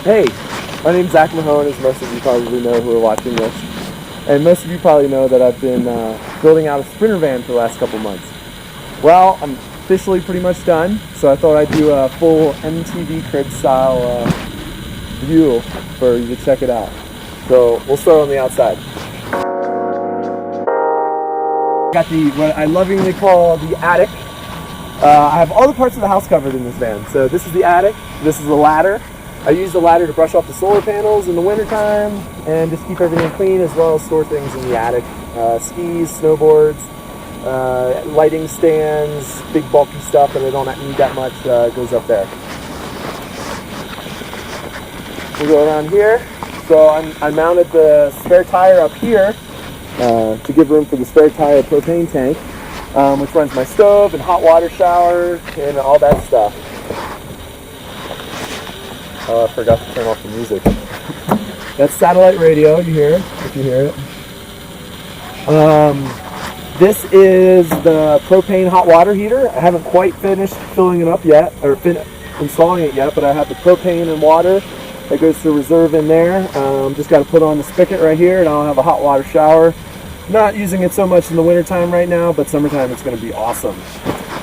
Hey, my name's Zach Mahone, as most of you probably know who are watching this. And most of you probably know that I've been building out a Sprinter van for the last couple months. Well, I'm officially pretty much done, so I thought I'd do a full MTV Crib style view for you to check it out. So we'll start on the outside. Got what I lovingly call the attic. I have all the parts of the house covered in this van. So this is the attic, this is the ladder. I use the ladder to brush off the solar panels in the wintertime and just keep everything clean, as well as store things in the attic. Skis, snowboards, lighting stands, big bulky stuff that I don't need that much goes up there. We'll go around here. So I mounted the spare tire up here to give room for the spare tire propane tank, which runs my stove and hot water shower and all that stuff. Oh, I forgot to turn off the music. That's satellite radio, you hear it, if you hear it. This is the propane hot water heater. I haven't quite finished filling it up yet, or installing it yet, but I have the propane and water that goes to reserve in there. Just got to put on the spigot right here, and I'll have a hot water shower. Not using it so much in the wintertime right now, but summertime it's going to be awesome.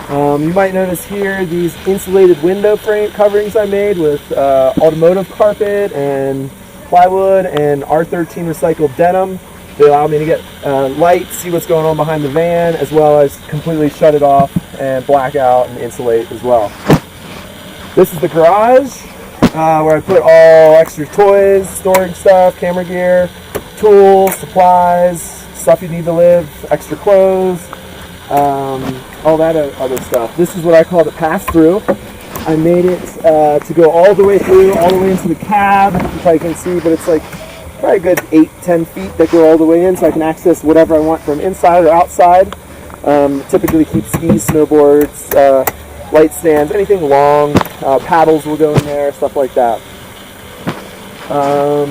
You might notice here these insulated window frame coverings I made with automotive carpet and plywood and R13 recycled denim. They allow me to get light, see what's going on behind the van, as well as completely shut it off and black out and insulate as well. This is the garage where I put all extra toys, storage stuff, camera gear, tools, supplies, stuff you need to live, extra clothes, all that other stuff. This is what I call the pass-through. I made it to go all the way through, all the way into the cab. You probably can see, but it's like probably a good 8-10 feet that go all the way in, so I can access whatever I want from inside or outside. Typically keep skis, snowboards, light stands, anything long. Paddles will go in there, stuff like that. All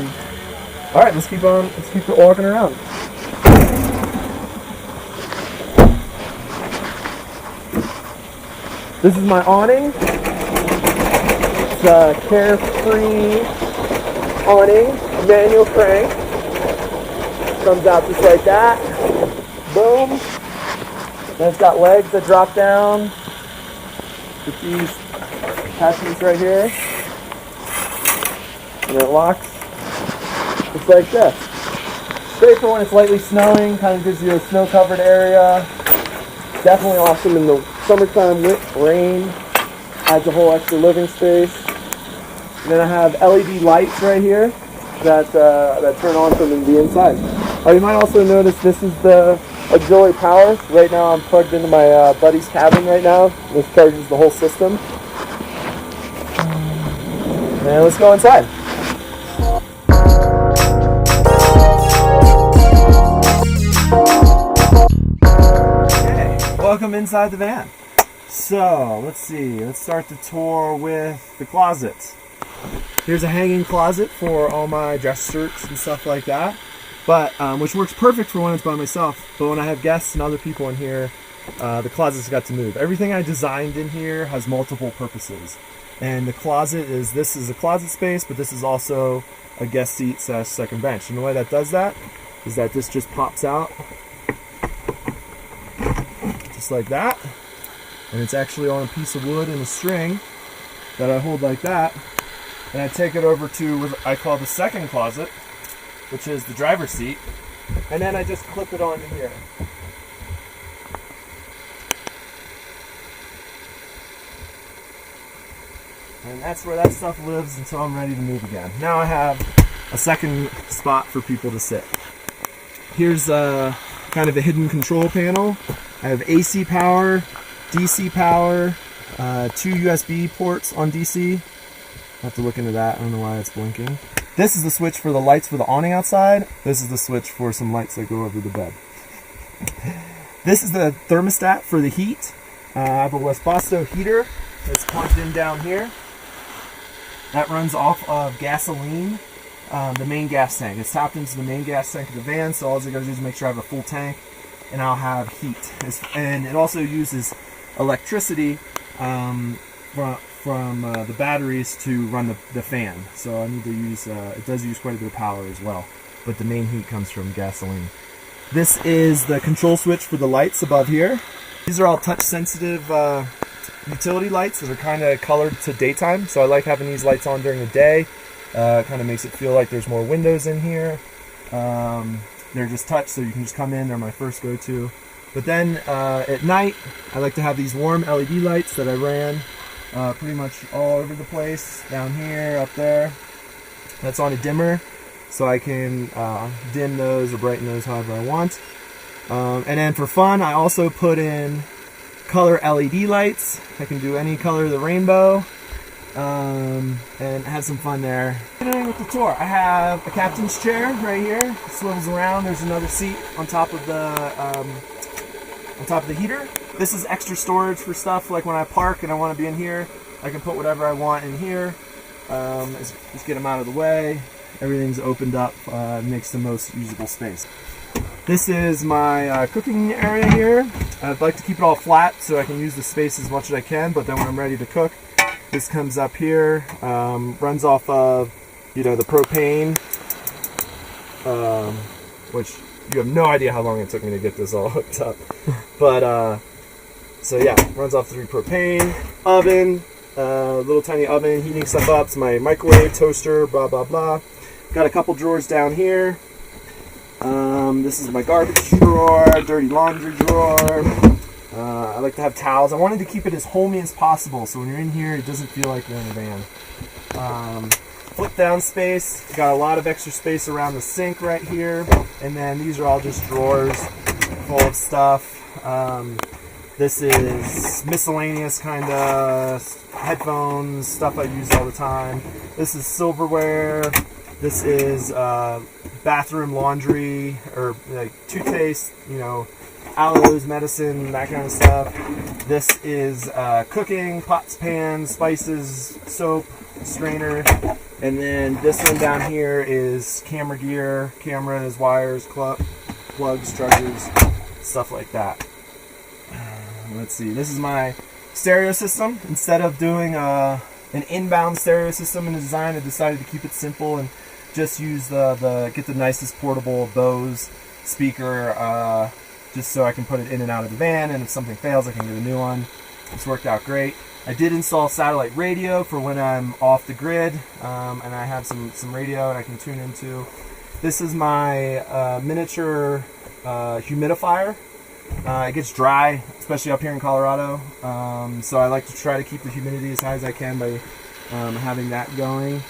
right, let's keep walking around. This is my awning. It's a Carefree awning, manual crank. Comes out just like that. Boom. Then it's got legs that drop down with these attachments right here. And it locks just like this. Great for when it's lightly snowing, kind of gives you a snow-covered area. Definitely awesome in the summertime with rain, adds a whole extra living space. And then I have LED lights right here that turn on from the inside. You might also notice this is the auxiliary power. Right now I'm plugged into my buddy's cabin right now. This charges the whole system. And let's go inside. Welcome inside the van. So, let's see. Let's start the tour with the closets. Here's a hanging closet for all my dress shirts and stuff like that. But which works perfect for when it's by myself. But when I have guests and other people in here, the closet's got to move. Everything I designed in here has multiple purposes. And the closet this is a closet space, but this is also a guest seat / second bench. And the way that does that is that this just pops out just like that, and it's actually on a piece of wood and a string that I hold like that, and I take it over to what I call the second closet, which is the driver's seat, and then I just clip it onto here. And that's where that stuff lives until I'm ready to move again. Now I have a second spot for people to sit. Here's kind of a hidden control panel. I have AC power, DC power, 2 USB ports on DC. I'll have to look into that. I don't know why it's blinking. This is the switch for the lights for the awning outside. This is the switch for some lights that go over the bed. This is the thermostat for the heat. I have a Wesbasto heater that's plugged in down here. That runs off of gasoline, the main gas tank. It's tapped into the main gas tank of the van, so all I gotta do is make sure I have a full tank, and I'll have heat. And it also uses electricity from the batteries to run the fan. So I need to use, it does use quite a bit of power as well, but the main heat comes from gasoline. This is the control switch for the lights above here. These are all touch sensitive utility lights that are kind of colored to daytime. So I like having these lights on during the day. Kind of makes it feel like there's more windows in here. They're just touch, so you can just come in. They're my first go-to. But then at night, I like to have these warm LED lights that I ran pretty much all over the place, down here, up there. That's on a dimmer, so I can dim those or brighten those however I want. And then for fun, I also put in color LED lights. I can do any color of the rainbow and have some fun there. Continuing with the tour, I have a captain's chair right here. It swivels around. There's another seat on top of the heater. This is extra storage for stuff like when I park and I want to be in here. I can put whatever I want in here. Just get them out of the way. Everything's opened up, makes the most usable space. This is my cooking area here. I'd like to keep it all flat so I can use the space as much as I can, but then when I'm ready to cook, this comes up here, runs off of, the propane, which you have no idea how long it took me to get this all hooked up. But, so yeah, runs off through propane, oven, little tiny oven, heating stuff up. It's my microwave, toaster, blah, blah, blah. Got a couple drawers down here. This is my garbage drawer, dirty laundry drawer. I like to have towels. I wanted to keep it as homey as possible, so when you're in here, it doesn't feel like you're in a van. Flip down space. Got a lot of extra space around the sink right here. And then these are all just drawers full of stuff. This is miscellaneous kind of headphones, stuff I use all the time. This is silverware. This is bathroom laundry, or like toothpaste, aloes, medicine, that kind of stuff. This is cooking, pots, pans, spices, soap, strainer. And then this one down here is camera gear, cameras, wires, plugs, chargers, stuff like that. Let's see, this is my stereo system. Instead of doing an inbound stereo system in the design, I decided to keep it simple and just use get the nicest portable Bose speaker, just so I can put it in and out of the van, and if something fails I can get a new one. It's worked out great. I did install satellite radio for when I'm off the grid, and I have some radio and I can tune into. This is my miniature humidifier. It gets dry, especially up here in Colorado, so I like to try to keep the humidity as high as I can by having that going.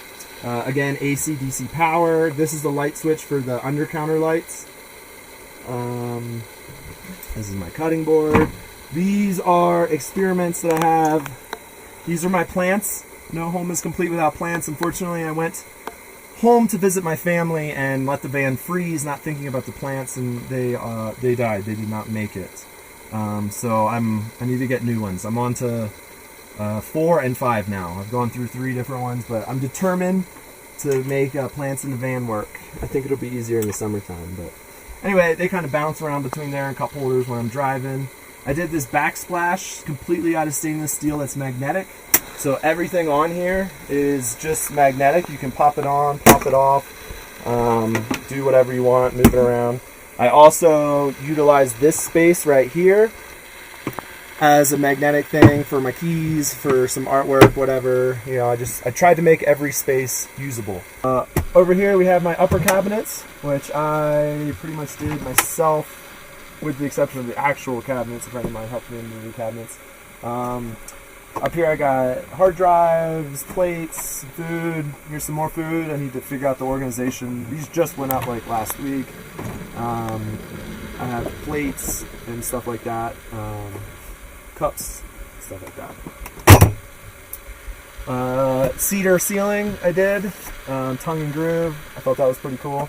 Again, AC, DC power. This is the light switch for the under counter lights. This is my cutting board. These are experiments that I have. These are my plants. No home is complete without plants. Unfortunately, I went home to visit my family and let the van freeze, not thinking about the plants, and they died. They did not make it. So I need to get new ones. I'm on to 4 and 5 now. I've gone through 3 different ones, but I'm determined to make plants in the van work. I think it'll be easier in the summertime. But anyway, they kind of bounce around between there and cup holders when I'm driving. I did this backsplash completely out of stainless steel that's magnetic. So everything on here is just magnetic. You can pop it on, pop it off, do whatever you want, move it around. I also utilize this space right here as a magnetic thing for my keys, for some artwork, whatever. I tried to make every space usable. Over here we have my upper cabinets, which I pretty much did myself, with the exception of the actual cabinets. A friend of mine helped me move the cabinets. Up here I got hard drives, plates, food. Here's some more food. I need to figure out the organization. These just went up like last week. I have plates and stuff like that. Cups, stuff like that. Cedar ceiling I did. Tongue and groove. I thought that was pretty cool.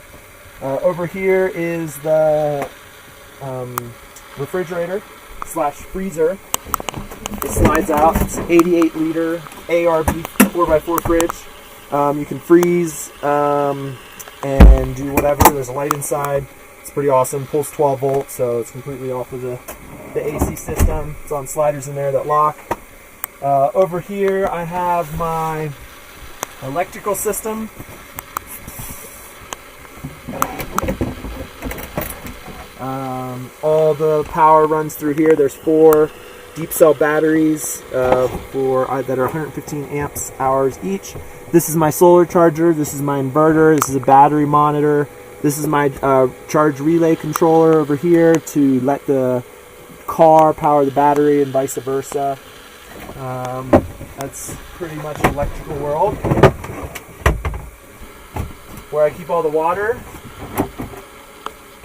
Over here is the refrigerator / freezer. It slides out. It's an 88 liter ARB 4x4 fridge. You can freeze and do whatever. There's a light inside. It's pretty awesome. Pulls 12 volts, so it's completely off of the AC system. It's on sliders in there that lock. Over here I have my electrical system. All the power runs through here. There's 4 deep cell batteries that are 115 amps hours each. This is my solar charger. This is my inverter. This is a battery monitor. This is my charge relay controller over here to let the car power the battery and vice versa. That's pretty much electrical world. Where I keep all the water.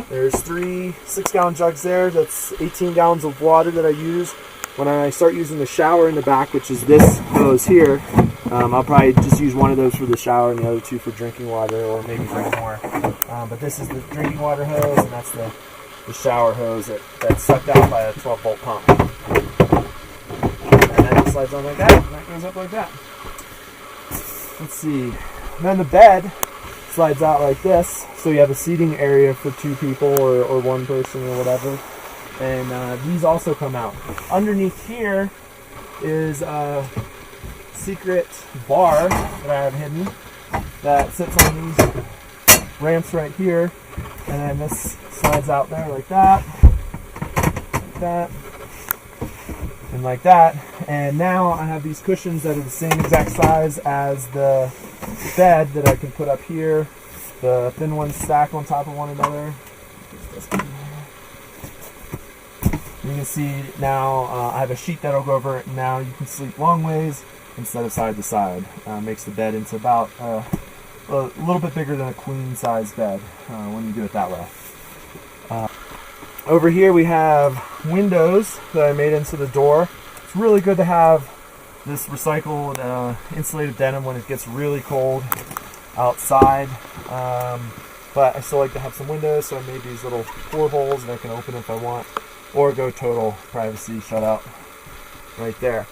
There's 3 6-gallon jugs there. That's 18 gallons of water that I use when I start using the shower in the back, which is this hose here. I'll probably just use one of those for the shower and the other 2 for drinking water, or maybe bring more. But this is the drinking water hose, and that's the shower hose that's sucked out by a 12-volt pump. And then it slides on like that, and that goes up like that. Let's see. And then the bed slides out like this, so you have a seating area for 2 people or 1 person or whatever. And these also come out. Underneath here is a secret bar that I have hidden that sits on these ramps right here, and then this slides out there like that, and like that. And now I have these cushions that are the same exact size as the bed that I can put up here. The thin ones stack on top of one another. You can see now I have a sheet that'll go over it. Now you can sleep long ways instead of side to side. Makes the bed into about a little bit bigger than a queen size bed when you do it that way. Over here we have windows that I made into the door. It's really good to have this recycled insulated denim when it gets really cold outside. But I still like to have some windows, so I made these little portholes that I can open if I want, or go total privacy shutout right there.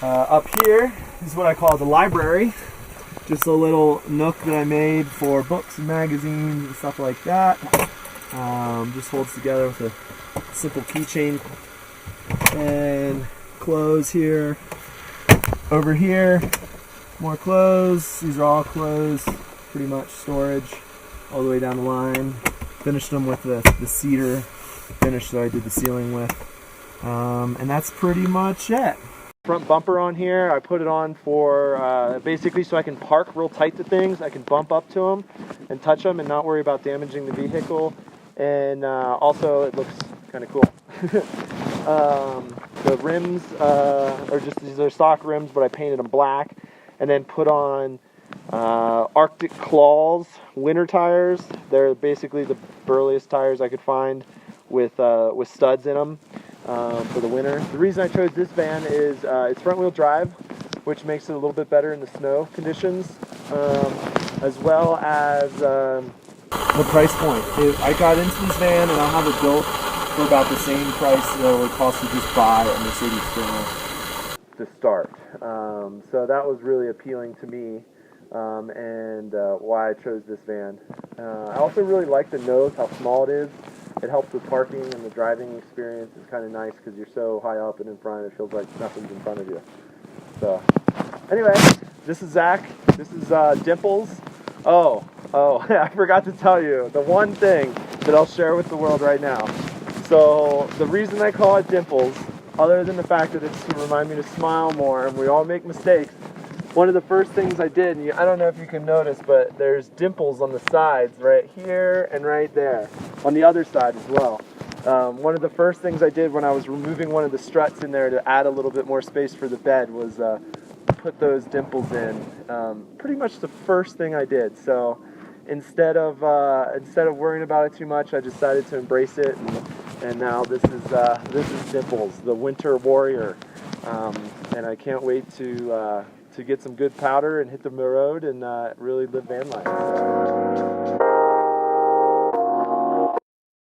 Up here is what I call the library. Just a little nook that I made for books and magazines and stuff like that. Just holds together with a simple keychain. And clothes here. Over here, more clothes. These are all clothes, pretty much storage all the way down the line. Finished them with the cedar finish that I did the ceiling with. And that's pretty much it. Front bumper on here, I put it on for basically so I can park real tight to things. I can bump up to them and touch them and not worry about damaging the vehicle. And also it looks kind of cool. The rims are just, these are stock rims, but I painted them black and then put on Arctic Claws winter tires. They're basically the burliest tires I could find with studs in them for the winter. The reason I chose this van is it's front wheel drive, which makes it a little bit better in the snow conditions, as well as the price point. I got into this van and I'll have it built for about the same price that it would cost to just buy a Mercedes Sprinter to start. So that was really appealing to me, and why I chose this van. I also really like the nose, how small it is. It helps with parking, and the driving experience is kind of nice because you're so high up and in front, it feels like nothing's in front of you. So, anyway, this is Zach. This is Dimples. Oh, I forgot to tell you the one thing that I'll share with the world right now. So, the reason I call it Dimples, other than the fact that it's to remind me to smile more, and we all make mistakes, one of the first things I did, and I don't know if you can notice, but there's dimples on the sides right here and right there, on the other side as well. One of the first things I did when I was removing one of the struts in there to add a little bit more space for the bed was put those dimples in. Pretty much the first thing I did. So instead of worrying about it too much, I decided to embrace it, and now this is Dimples, the Winter Warrior, and I can't wait to get some good powder and hit the road and really live van life.